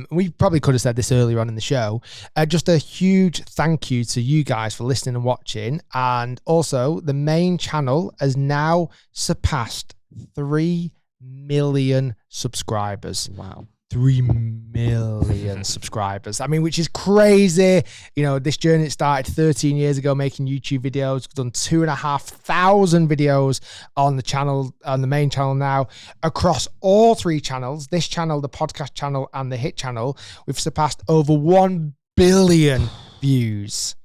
we probably could have said this earlier on in the show, just a huge thank you to you guys for listening and watching. And also the main channel has now surpassed 3 million subscribers. Wow. 3 million subscribers. I mean, which is crazy. You know, this journey started 13 years ago making YouTube videos. We've done 2,500 videos on the channel, on the main channel now. Across all 3 channels, this channel, the podcast channel, and the hit channel, we've surpassed over 1 billion views.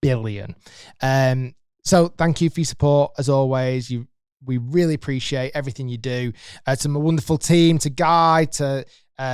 Billion. So thank you for your support as always. We really appreciate everything you do. To my wonderful team, to Guy, to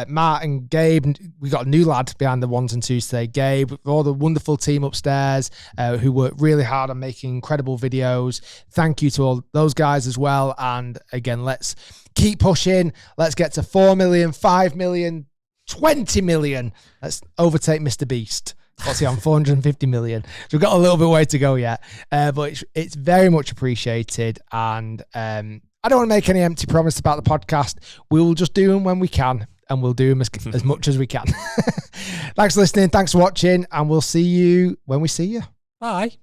Matt and Gabe. We got a new lad behind the 1s and 2s today, Gabe. All the wonderful team upstairs who work really hard on making incredible videos. Thank you to all those guys as well. And again, let's keep pushing. Let's get to 4 million, 5 million, 20 million. Let's overtake Mr. Beast. What's he on? 450 million. So we've got a little bit of way to go yet. But it's very much appreciated. And I don't want to make any empty promise about the podcast. We will just do them when we can. and we'll do them as much as we can. Thanks for listening. Thanks for watching. And we'll see you when we see you. Bye.